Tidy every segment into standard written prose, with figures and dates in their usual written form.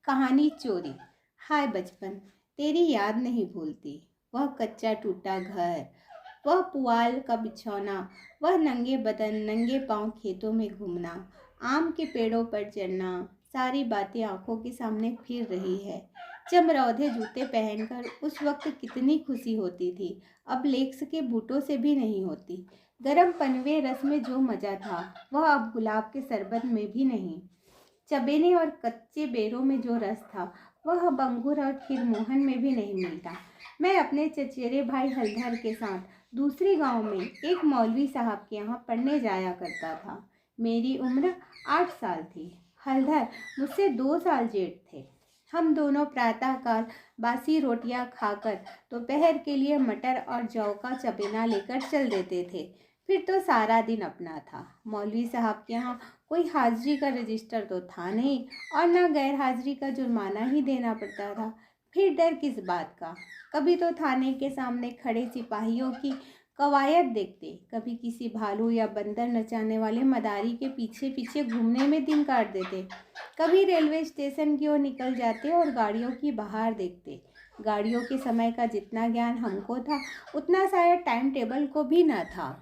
कहानी चोरी। हाय बचपन, तेरी याद नहीं भूलती। वह कच्चा टूटा घर, वह पुआल का बिछौना, वह नंगे बदन नंगे पांव खेतों में घूमना, आम के पेड़ों पर चढ़ना। सारी बातें आंखों के सामने फिर रही है। चमरौधे जूते पहनकर उस वक्त कितनी खुशी होती थी, अब लेक्स के बूटों से भी नहीं होती। गरम पनवे रस में जो मजा था वह अब गुलाब के शरबत में भी नहीं। चबेने और कच्चे बेरों में जो रस था वह अब अंगूर और खीरमोहन में भी नहीं मिलता। मैं अपने चचेरे भाई हलधर के साथ दूसरे गांव में एक मौलवी साहब के यहाँ पढ़ने जाया करता था। मेरी उम्र 8 साल थी। हलधर मुझसे 2 साल जेठ थे। हम दोनों प्रातःकाल बासी रोटियां खाकर दोपहर के लिए मटर और जौ का चबेना लेकर चल देते थे। फिर तो सारा दिन अपना था। मौलवी साहब के यहाँ कोई हाजिरी का रजिस्टर तो था नहीं और न गैर हाजिरी का जुर्माना ही देना पड़ता था। फिर डर किस बात का। कभी तो थाने के सामने खड़े सिपाहियों की कवायद देखते, कभी किसी भालू या बंदर नचाने वाले मदारी के पीछे पीछे घूमने में दिन काट देते, कभी रेलवे स्टेशन की ओर निकल जाते और गाड़ियों की बहार देखते। गाड़ियों के समय का जितना ज्ञान हमको था उतना शायद टाइम टेबल को भी न था।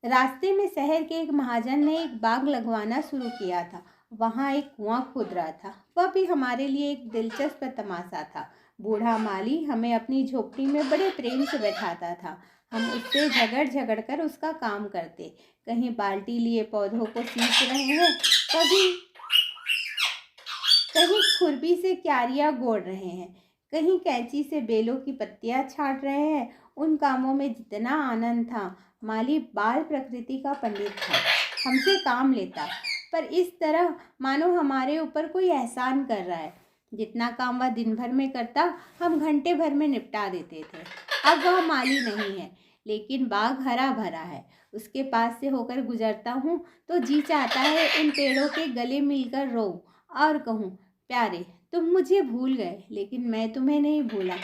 रास्ते में शहर के एक महाजन ने एक बाग लगवाना शुरू किया था। वहाँ एक कुआं खोद रहा था। वह भी हमारे लिए एक दिलचस्प तमाशा था। बूढ़ा माली हमें अपनी झोपड़ी में बड़े प्रेम से बैठाता था। हम उससे झगड़ झगड़ कर उसका काम करते। कहीं बाल्टी लिए पौधों को सींच रहे हैं, कहीं खुरपी से क्यारियां गोड़ रहे हैं, कहीं कैंची से बेलों की पत्तियां छाट रहे हैं। उन कामों में जितना आनंद था, माली बाल प्रकृति का पंडित था, हमसे काम लेता, पर इस तरह मानो हमारे ऊपर कोई एहसान कर रहा है। जितना काम वह दिन भर में करता हम घंटे भर में निपटा देते थे। अब वह माली नहीं है, लेकिन बाग हरा भरा है। उसके पास से होकर गुजरता हूँ तो जी चाहता है इन पेड़ों के गले मिलकर रोऊं और कहूँ, प्यारे तुम मुझे भूल गए लेकिन मैं तुम्हें नहीं भूला।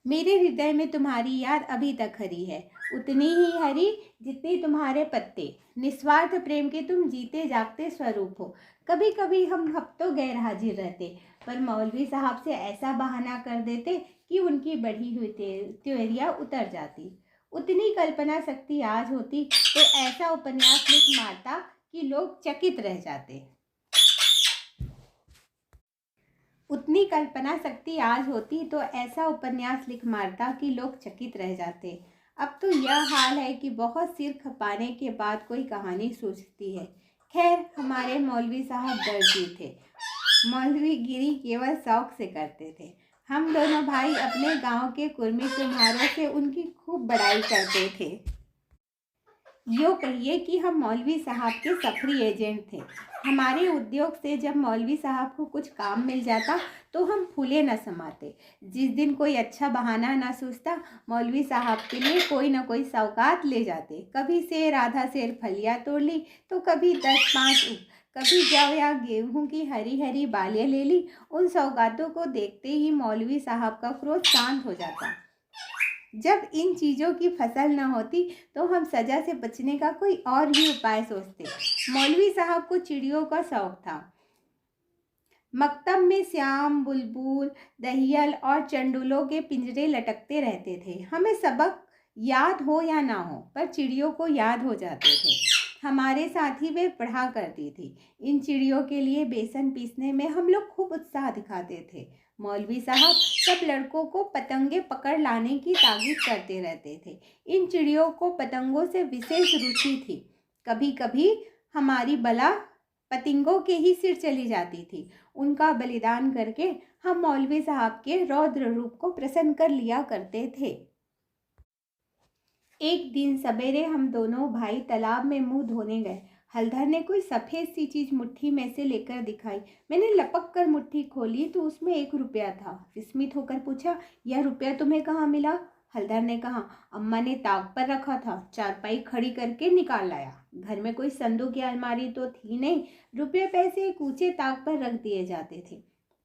मेरे हृदय में तुम्हारी याद अभी तक हरी है, उतनी ही हरी जितनी तुम्हारे पत्ते। निस्वार्थ प्रेम के तुम जीते जागते स्वरूप हो। कभी कभी हम हफ्तों गैर हाजिर रहते, पर मौलवी साहब से ऐसा बहाना कर देते कि उनकी बढ़ी हुई त्योरियां उतर जाती। उतनी कल्पना शक्ति आज होती तो ऐसा उपन्यास लिख मारता कि लोग चकित रह जाते। उतनी कल्पना शक्ति आज होती तो ऐसा उपन्यास लिख मारता कि लोग चकित रह जाते। अब तो यह हाल है कि बहुत सिर खपाने के बाद कोई कहानी सूझती है। खैर, हमारे मौलवी साहब दर्जी थे। मौलवीगिरी केवल शौक से करते थे। हम दोनों भाई अपने गांव के कुर्मी कुम्हारों से उनकी खूब बड़ाई करते थे। यूँ कहिए कि हम मौलवी साहब के सफरी एजेंट थे। हमारे उद्योग से जब मौलवी साहब को कुछ काम मिल जाता तो हम फूले न समाते। जिस दिन कोई अच्छा बहाना न सूझता, मौलवी साहब के लिए कोई न कोई सौगात ले जाते। कभी सेर आधा सेर फलियाँ तोड़ ली तो कभी 10-5 कभी जौ या गेहूं की हरी हरी बालें ले ली। उन सौगातों को देखते ही मौलवी साहब का क्रोध शांत हो जाता। जब इन चीज़ों की फसल न होती तो हम सज़ा से बचने का कोई और ही उपाय सोचते। मौलवी साहब को चिड़ियों का शौक था। मकतब में श्याम, बुलबुल, दहियल और चंडुलों के पिंजरे लटकते रहते थे। हमें सबक याद हो या ना हो, पर चिड़ियों को याद हो जाते थे। हमारे साथ ही वे पढ़ा करती थी। इन चिड़ियों के लिए बेसन पीसने में हम लोग खूब उत्साह दिखाते थे। मौलवी साहब सब लड़कों को पतंगे पकड़ लाने की ताकीद करते रहते थे। इन चिड़ियों को पतंगों से विशेष रुचि थी। कभी कभी हमारी बला पतंगों के ही सिर चली जाती थी। उनका बलिदान करके हम मौलवी साहब के रौद्र रूप को प्रसन्न कर लिया करते थे। एक दिन सवेरे हम दोनों भाई तालाब में मुंह धोने गए। हलधर ने कोई सफ़ेद सी चीज़ मुट्ठी में से लेकर दिखाई। मैंने लपक कर मुट्ठी खोली तो उसमें 1 रुपया था। विस्मित होकर पूछा, यह रुपया तुम्हें कहाँ मिला? हलधर ने कहा, अम्मा ने ताक पर रखा था, चारपाई खड़ी करके निकाल लाया। घर में कोई संदूक या अलमारी तो थी नहीं। रुपये पैसे एक ऊंचे ताक पर रख दिए जाते थे।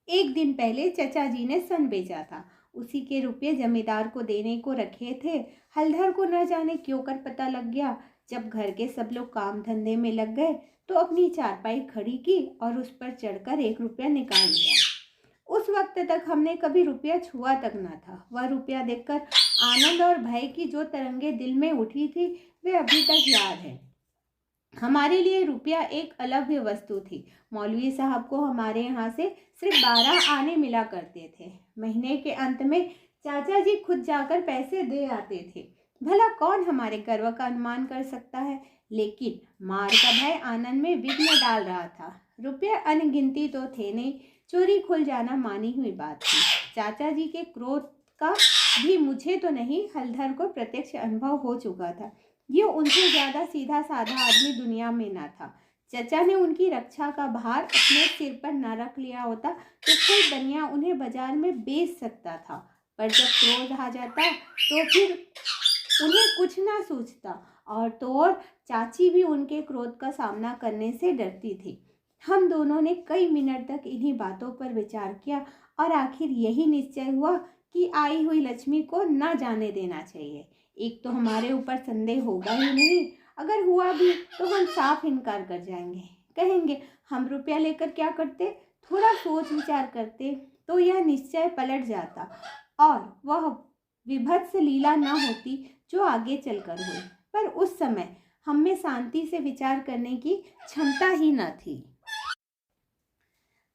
एक दिन पहले चचा जी ने सन बेचा था, उसी के रुपये जमींदार को देने को रखे थे। हलधर को न जाने क्यों कर पता लग गया। जब घर के सब लोग काम धंधे में लग गए तो अपनी चारपाई खड़ी की और उस पर चढ़कर 1 रुपया निकाल लिया। उस वक्त तक हमने कभी रुपया छुआ तक ना था। वह रुपया देखकर आनंद और भय की जो तरंगे दिल में उठी थी वे अभी तक याद है। हमारे लिए रुपया एक अलग वस्तु थी। मौलवी साहब को हमारे यहाँ से सिर्फ 12 आने मिला करते थे। महीने के अंत में चाचा जी खुद जाकर पैसे दे आते थे। भला कौन हमारे गर्व का अनुमान कर सकता है, लेकिन मार का भय आनंद में विघ्न डाल रहा था। रुपये अनगिनती तो थे नहीं, चोरी खुल जाना मानी हुई बात थी। चाचा जी के क्रोध का भी मुझे तो नहीं, हलधर को प्रत्यक्ष अनुभव हो चुका था। ये उनसे ज़्यादा सीधा साधा आदमी दुनिया में ना था। चचा ने उनकी रक्षा का भार अपने सिर पर न रख लिया होता तो कोई बनिया उन्हें बाजार में बेच सकता था, पर जब क्रोध आ जाता तो फिर उन्हें कुछ ना सूझता। और तो और चाची भी उनके क्रोध का सामना करने से डरती थी। हम दोनों ने कई मिनट तक इन्हीं बातों पर विचार किया और आखिर यही निश्चय हुआ कि आई हुई लक्ष्मी को न जाने देना चाहिए। एक तो हमारे ऊपर संदेह होगा ही नहीं, अगर हुआ भी तो हम साफ इनकार कर जाएंगे, कहेंगे हम रुपया लेकर क्या करते, थोड़ा सोच विचार करते तो यह निश्चय पलट जाता और वह विभत्स लीला न होती जो आगे चलकर हुई। पर उस समय हम में शांति से विचार करने की क्षमता ही न थी।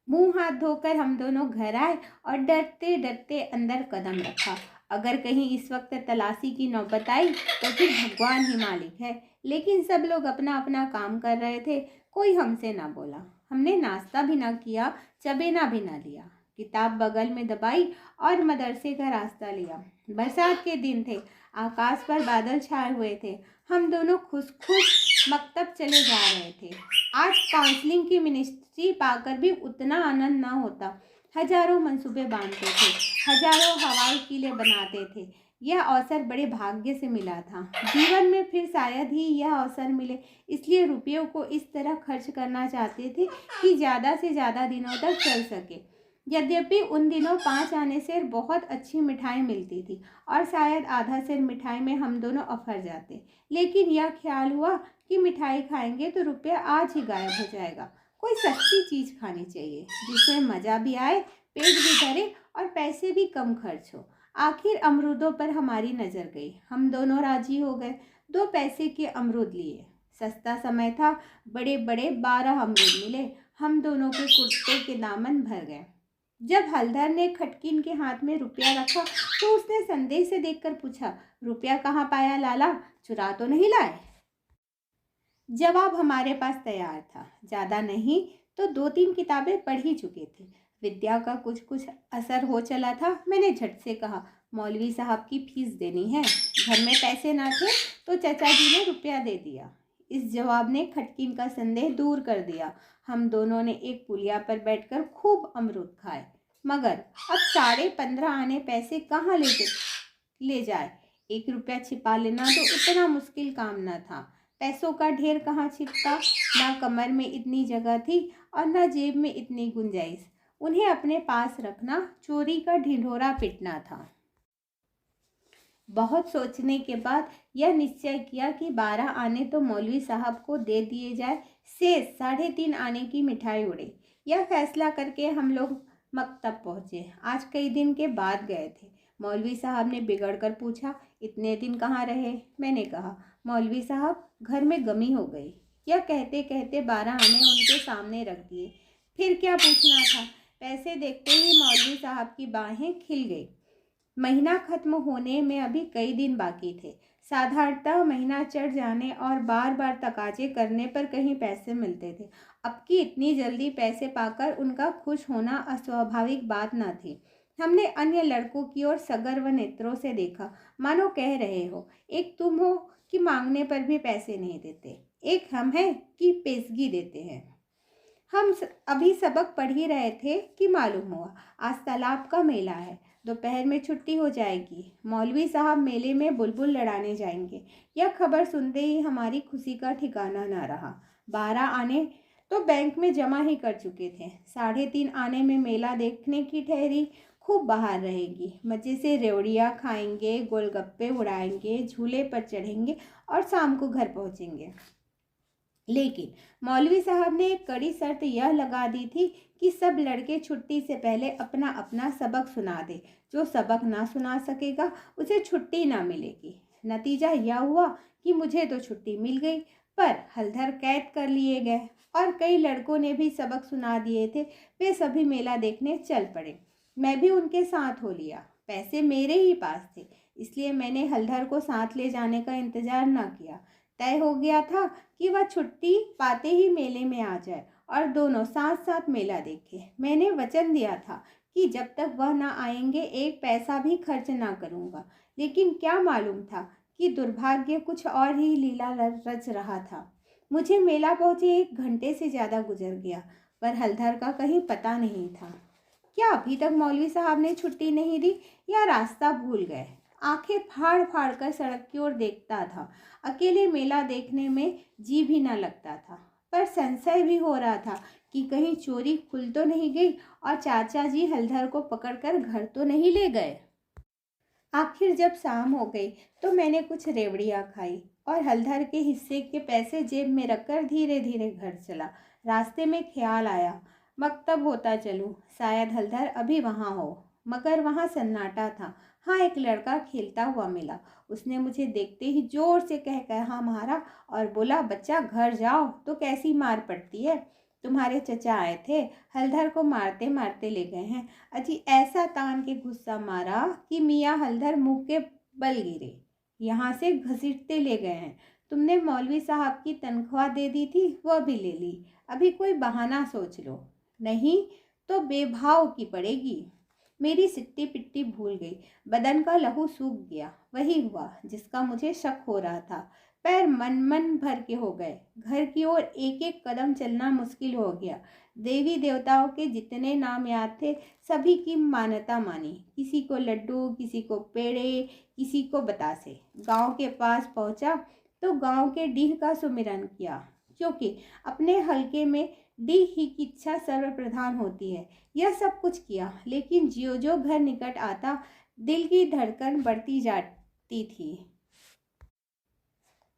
मुंह हाथ धोकर हम दोनों घर आए और डरते डरते अंदर कदम रखा। अगर कहीं इस वक्त तलाशी की नौबत आई तो फिर भगवान ही मालिक है, लेकिन सब लोग अपना अपना काम कर रहे थे, कोई हमसे ना बोला। हमने नाश्ता भी ना किया, चबेना भी ना लिया, किताब बगल में दबाई और मदरसे का रास्ता लिया। बरसात के दिन थे, आकाश पर बादल छाए हुए थे। हम दोनों खुश खुश मकतब चले जा रहे थे। आज काउंसलिंग की मिनिस्ट्री पाकर भी उतना आनंद ना होता। हजारों मंसूबे बांधते थे, हजारों हवाई किले बनाते थे। यह अवसर बड़े भाग्य से मिला था। जीवन में फिर शायद ही यह अवसर मिले, इसलिए रुपयों को इस तरह खर्च करना चाहते थे कि ज़्यादा से ज़्यादा दिनों तक चल सके। यद्यपि उन दिनों 5 आने से बहुत अच्छी मिठाई मिलती थी और शायद आधा सेर मिठाई में हम दोनों अफर जाते, लेकिन यह ख्याल हुआ कि मिठाई खाएंगे तो रुपया आज ही गायब हो जाएगा। कोई सस्ती चीज़ खानी चाहिए जिसमें मज़ा भी आए, पेट भी भरे और पैसे भी कम खर्च हो। आखिर अमरूदों पर हमारी नज़र गई। हम दोनों राजी हो गए। 2 पैसे के अमरूद लिए। सस्ता समय था, बड़े बड़े 12 अमरूद मिले। हम दोनों के कुर्ते के दामन भर गए। जब हलधर ने खटकिन के हाथ में रुपया रखा तो उसने संदेह से देखकर पूछा, रुपया कहाँ पाया लाला, चुरा तो नहीं लाए? जवाब हमारे पास तैयार था। ज़्यादा नहीं तो 2-3 किताबें पढ़ ही चुके थे। विद्या का कुछ कुछ असर हो चला था। मैंने झट से कहा, मौलवी साहब की फीस देनी है। घर में पैसे ना थे तो चाचा जी ने रुपया दे दिया। इस जवाब ने खटकिन का संदेह दूर कर दिया। हम दोनों ने एक पुलिया पर बैठकर खूब अमरूद खाए, मगर अब 15.5 आने पैसे कहाँ ले जाए। 1 रुपया छिपा लेना तो इतना मुश्किल काम न था। पैसों का ढेर कहाँ छिपता, ना कमर में इतनी जगह थी और ना जेब में इतनी गुंजाइश। उन्हें अपने पास रखना चोरी का ढिंढोरा पिटना था। बहुत सोचने के बाद यह निश्चय किया कि 12 आने तो मौलवी साहब को दे दिए जाए, शेष 3.5 आने की मिठाई उड़े। यह फैसला करके हम लोग मकतब पहुँचे। आज कई दिन के बाद गए थे। मौलवी साहब ने बिगड़ कर पूछा, इतने दिन कहाँ रहे? मैंने कहा, मौलवी साहब घर में गमी हो गई। यह कहते कहते 12 आने उनके सामने रख दिए। फिर क्या पूछना था? पैसे देखते ही मौलवी साहब की बाहें खिल गई। महीना खत्म होने में अभी कई दिन बाकी थे। साधारणतः महीना चढ़ जाने और बार बार तकाजे करने पर कहीं पैसे मिलते थे। अब की इतनी जल्दी पैसे पाकर उनका खुश होना अस्वाभाविक बात न थी। हमने अन्य लड़कों की ओर सगर्व नेत्रों से देखा, मानो कह रहे हो, एक तुम हो कि मांगने पर भी पैसे नहीं देते, एक हम हैं कि पेशगी देते हैं। हम अभी सबक पढ़ ही रहे थे कि मालूम हुआ आज तालाब का मेला है, दोपहर में छुट्टी हो जाएगी। मौलवी साहब मेले में बुलबुल लड़ाने जाएंगे। यह खबर सुनते ही हमारी खुशी का ठिकाना ना रहा। 12 आने तो बैंक में जमा ही कर चुके थे। 3.5 आने में मेला देखने की ठहरी खूब बाहर रहेगी, मज़े से रेवड़ियाँ खाएंगे, गोलगप्पे उड़ाएंगे, झूले पर चढ़ेंगे और शाम को घर पहुँचेंगे। लेकिन मौलवी साहब ने एक कड़ी शर्त यह लगा दी थी कि सब लड़के छुट्टी से पहले अपना अपना सबक सुना दे। जो सबक ना सुना सकेगा उसे छुट्टी ना मिलेगी। नतीजा यह हुआ कि मुझे तो छुट्टी मिल गई, पर हलधर कैद कर लिए गए और कई लड़कों ने भी सबक सुना दिए थे। वे सभी मेला देखने चल पड़े। मैं भी उनके साथ हो लिया। पैसे मेरे ही पास थे, इसलिए मैंने हलधर को साथ ले जाने का इंतजार न किया। तय हो गया था कि वह छुट्टी पाते ही मेले में आ जाए और दोनों साथ साथ मेला देखें। मैंने वचन दिया था कि जब तक वह ना आएंगे एक पैसा भी खर्च ना करूँगा। लेकिन क्या मालूम था कि दुर्भाग्य कुछ और ही लीला रच रहा था। मुझे मेला पहुँचे 1 घंटे से ज़्यादा गुजर गया, पर हलधर का कहीं पता नहीं था। क्या अभी तक मौलवी साहब ने छुट्टी नहीं दी या रास्ता भूल गए? आंखें फाड़ फाड़ कर सड़क की ओर देखता था। अकेले मेला देखने में जी भी न लगता था, पर संशय भी हो रहा था कि कहीं चोरी खुल तो नहीं गई और चाचा जी हलधर को पकड़कर घर तो नहीं ले गए। आखिर जब शाम हो गई तो मैंने कुछ रेवड़ियाँ खाई और हलधर के हिस्से के पैसे जेब में रखकर धीरे धीरे घर चला। रास्ते में ख्याल आया, मकतब होता चलूँ, शायद हलधर अभी वहाँ हो। मगर वहाँ सन्नाटा था। हाँ, एक लड़का खेलता हुआ मिला। उसने मुझे देखते ही जोर से कह कहा मारा और बोला, बच्चा घर जाओ तो कैसी मार पड़ती है। तुम्हारे चचा आए थे, हलधर को मारते मारते ले गए हैं। अजी ऐसा तान के गुस्सा मारा कि मियाँ हलधर मुंह के बल गिरे। यहाँ से घसीटते ले गए हैं। तुमने मौलवी साहब की तनख्वाह दे दी थी, वह भी ले ली। अभी कोई बहाना सोच लो, नहीं तो बेभाव की पड़ेगी। मेरी सिट्टी पिट्टी भूल गई। बदन का लहू सूख गया। वही हुआ जिसका मुझे शक हो रहा था। पैर मन मन भर के हो गए। घर की ओर एक एक कदम चलना मुश्किल हो गया। देवी देवताओं के जितने नाम याद थे सभी की मान्यता मानी। किसी को लड्डू, किसी को पेड़े, किसी को बतासे। गांव के पास पहुंचा तो गांव के डीह का सुमिरन किया, क्योंकि अपने हलके में डीह ही की इच्छा सर्वप्रधान होती है। यह सब कुछ किया, लेकिन ज्यों ज्यों घर निकट आता दिल की धड़कन बढ़ती जाती थी।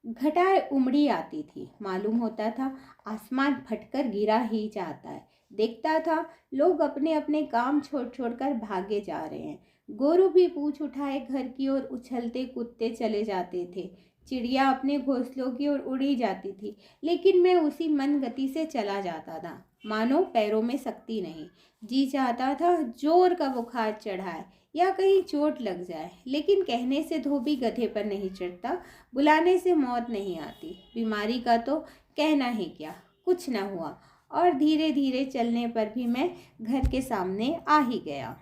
घटाएं उमड़ी आती थी। मालूम होता था आसमान फटकर गिरा ही जाता है। देखता था लोग अपने अपने काम छोड़ छोड़कर भागे जा रहे हैं। गोरू भी पूंछ उठाए घर की ओर उछलते कूदते चले जाते थे। चिड़िया अपने घोंसलों की ओर उड़ी जाती थी, लेकिन मैं उसी मन गति से चला जाता था, मानो पैरों में शक्ति नहीं। जी चाहता था जोर का बुखार चढ़ाए या कहीं चोट लग जाए, लेकिन कहने से धोबी गधे पर नहीं चढ़ता, बुलाने से मौत नहीं आती। बीमारी का तो कहना ही क्या, कुछ न हुआ और धीरे धीरे चलने पर भी मैं घर के सामने आ ही गया।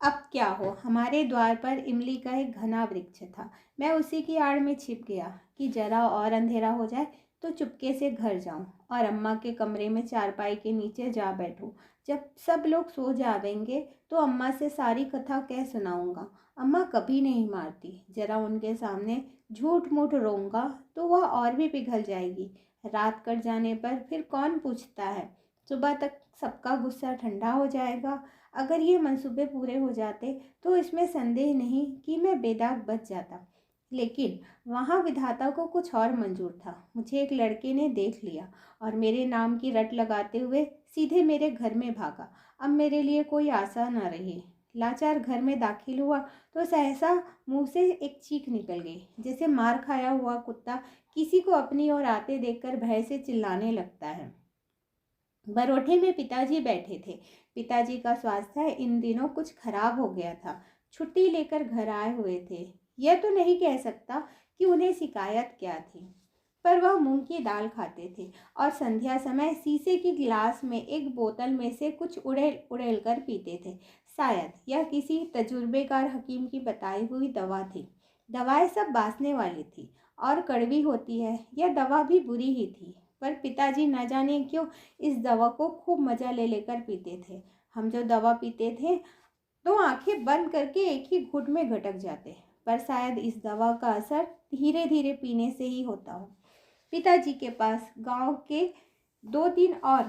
अब क्या हो, हमारे द्वार पर इमली का एक घना वृक्ष था। मैं उसी की आड़ में छिप गया कि जरा और अंधेरा हो जाए तो चुपके से घर जाऊं और अम्मा के कमरे में चारपाई के नीचे जा बैठूं। जब सब लोग सो जावेंगे तो अम्मा से सारी कथा कह सुनाऊंगा। अम्मा कभी नहीं मारती, जरा उनके सामने झूठ मूठ रोऊंगा तो वह और भी पिघल जाएगी। रात कट जाने पर फिर कौन पूछता है, सुबह तक सबका गुस्सा ठंडा हो जाएगा। अगर ये मंसूबे पूरे हो जाते तो इसमें संदेह नहीं कि मैं बेदाग बच जाता। लेकिन वहाँ विधाता को कुछ और मंजूर था। मुझे एक लड़के ने देख लिया और मेरे नाम की रट लगाते हुए सीधे मेरे घर में भागा। अब मेरे लिए कोई आशा न रही। लाचार घर में दाखिल हुआ तो सहसा मुंह से एक चीख निकल गई, जैसे मार खाया हुआ कुत्ता किसी को अपनी ओर आते देखकर भय से चिल्लाने लगता है। बरोठे में पिताजी बैठे थे। पिताजी का स्वास्थ्य इन दिनों कुछ खराब हो गया था। छुट्टी लेकर घर आए हुए थे। यह तो नहीं कह सकता कि उन्हें शिकायत क्या थी, पर वह मूंग की दाल खाते थे और संध्या समय शीशे की गिलास में एक बोतल में से कुछ उड़ेल उड़ेल कर पीते थे। शायद यह किसी तजुर्बेकार हकीम की बताई हुई दवा थी। दवाएं सब बासने वाली थी और कड़वी होती है, यह दवा भी बुरी ही थी, पर पिताजी न जाने क्यों इस दवा को खूब मज़ा ले लेकर पीते थे। हम जो दवा पीते थे तो आंखें बंद करके एक ही घूंट में घटक जाते, पर शायद इस दवा का असर धीरे धीरे पीने से ही होता हो। पिताजी के पास गांव के 2-3 और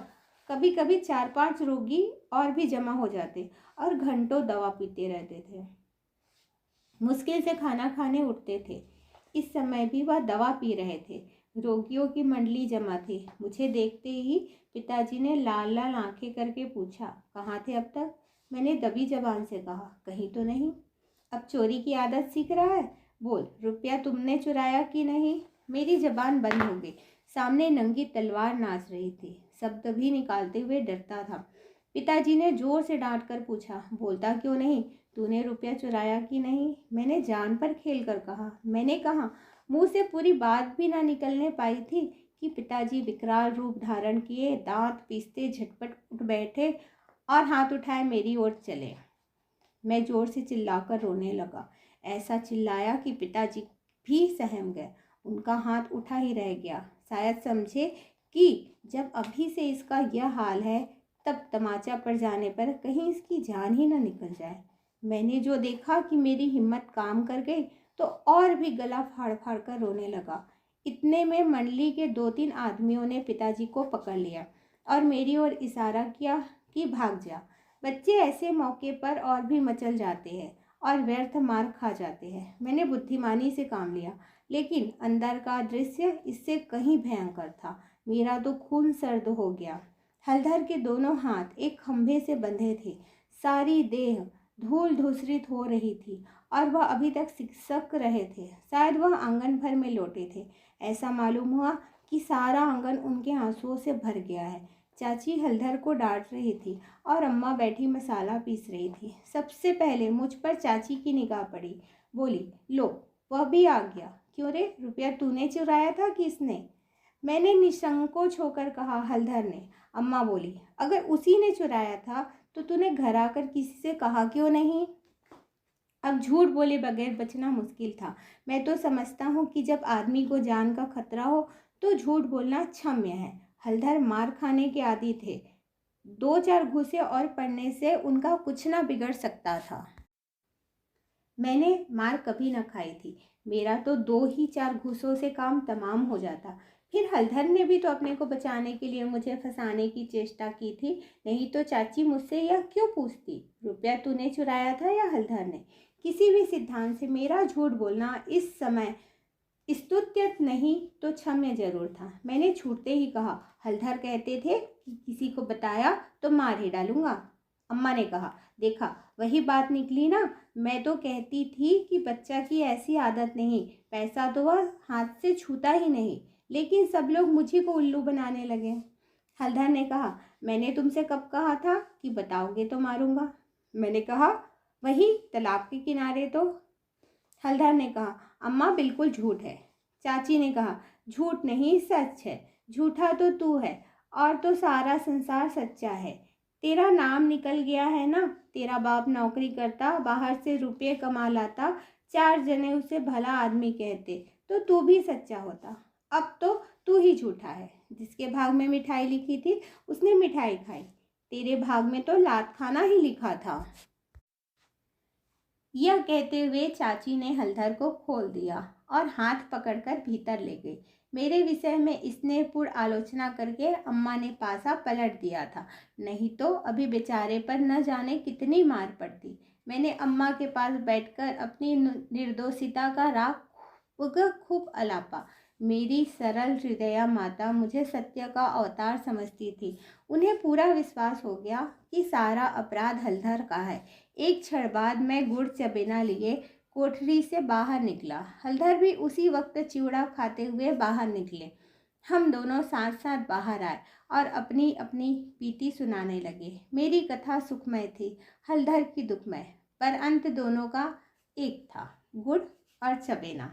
कभी कभी 4-5 रोगी और भी जमा हो जाते और घंटों दवा पीते रहते थे। मुश्किल से खाना खाने उठते थे। इस समय भी वह दवा पी रहे थे। रोगियों की मंडली जमा थी। मुझे देखते ही पिताजी ने लाल लाल आंखें करके पूछा, कहाँ थे अब तक? मैंने दबी जबान से कहा, कहीं तो नहीं। अब चोरी की आदत सीख रहा है? बोल, रुपया तुमने चुराया कि नहीं? मेरी जबान बंद हो गई। सामने नंगी तलवार नाच रही थी। शब्द भी निकालते हुए डरता था। पिताजी ने जोर से डांट कर पूछा, बोलता क्यों नहीं? तूने रुपया चुराया कि नहीं? मैंने जान पर खेल कर कहा। मैंने कहा। मुंह से पूरी बात भी ना निकलने पाई थी कि पिताजी विकराल रूप धारण किए, दांत पीसते झटपट उठ बैठे और हाथ उठाए मेरी ओर चले। मैं जोर से चिल्लाकर रोने लगा। ऐसा चिल्लाया कि पिताजी भी सहम गए। उनका हाथ उठा ही रह गया। शायद समझे कि जब अभी से इसका यह हाल है, तब तमाचा पड़ जाने पर कहीं इसकी जान ही न निकल जाए। मैंने जो देखा कि मेरी हिम्मत काम कर गई तो और भी गला फाड़ फाड़ कर रोने लगा। इतने में मंडली के 2-3 आदमियों ने पिताजी को पकड़ लिया और मेरी ओर इशारा किया कि भाग जा। बच्चे ऐसे मौके पर और भी मचल जाते हैं और व्यर्थ मार खा जाते हैं। मैंने बुद्धिमानी से काम लिया, लेकिन अंदर का दृश्य इससे कहीं भयंकर था। मेरा तो खून सर्द हो गया। हलधर के दोनों हाथ एक खंभे से बंधे थे। सारी देह धूल धूसरित हो रही थी और वह अभी तक सिसक रहे थे। शायद वह आंगन भर में लौटे थे। ऐसा मालूम हुआ कि सारा आंगन उनके आंसुओं से भर गया है। चाची हलधर को डांट रही थी और अम्मा बैठी मसाला पीस रही थी। सबसे पहले मुझ पर चाची की निगाह पड़ी। बोली, लो, वह भी आ गया। क्यों रे, रुपया तूने चुराया था कि इसने? मैंने निसंकोच होकर कहा, हलधर ने। अम्मा बोली, अगर उसी ने चुराया था तो तूने घर आकर किसी से कहा क्यों नहीं? अब झूठ बोले बगैर बचना मुश्किल था। मैं तो समझता हूँ कि जब आदमी को जान का खतरा हो तो झूठ बोलना क्षम्य है। हलधर मार खाने के आदी थे। 2-4 घूंसे और पड़ने से उनका कुछ ना बिगड़ सकता था। मैंने मार कभी न खाई थी। मेरा तो 2 ही 4 घूंसों से काम तमाम हो जाता। फिर हलधर ने भी तो अपने को बचाने के लिए मुझे फंसाने की चेष्टा की थी। नहीं तो चाची मुझसे यह क्यों पूछती, रुपया तूने चुराया था या हलधर ने? किसी भी सिद्धांत से मेरा झूठ बोलना इस समय स्तुत्य नहीं तो क्षम्य जरूर था। मैंने छूटते ही कहा, हलधर कहते थे कि किसी को बताया तो मार ही डालूंगा। अम्मा ने कहा, देखा, वही बात निकली ना। मैं तो कहती थी कि बच्चा की ऐसी आदत नहीं, पैसा तो वह हाथ से छूता ही नहीं, लेकिन सब लोग मुझे को उल्लू बनाने लगे। हलधर ने कहा, मैंने तुमसे कब कहा था कि बताओगे तो मारूंगा? मैंने कहा, वही तालाब के किनारे तो। हलधर ने कहा, अम्मा बिल्कुल झूठ है। चाची ने कहा, झूठ नहीं, सच है। झूठा तो तू है और तो सारा संसार सच्चा है। तेरा नाम निकल गया है ना। तेरा बाप नौकरी करता, बाहर से रुपये कमा लाता, 4 जने उसे भला आदमी कहते तो तू भी सच्चा होता। अब तो तू ही झूठा है। जिसके भाग में मिठाई लिखी थी उसने मिठाई खाई। तेरे भाग में तो लात खाना ही लिखा था। यह कहते हुए चाची ने हलधर को खोल दिया और हाथ पकड़कर भीतर ले गई। मेरे विषय में स्नेहपूर्ण आलोचना करके अम्मा ने पासा पलट दिया था, नहीं तो अभी बेचारे पर न जाने कितनी मार पड़ती। मैंने अम्मा के पास बैठकर अपनी निर्दोषिता का राग खूब अलापा। मेरी सरल हृदया माता मुझे सत्य का अवतार समझती थी। उन्हें पूरा विश्वास हो गया कि सारा अपराध हलधर का है। एक क्षण बाद मैं गुड़ चबेना लिए कोठरी से बाहर निकला। हलधर भी उसी वक्त चिवड़ा खाते हुए बाहर निकले। हम दोनों साथ साथ बाहर आए और अपनी अपनी बीती सुनाने लगे। मेरी कथा सुखमय थी, हलधर की दुखमय, पर अंत दोनों का एक था, गुड़ और चबेना।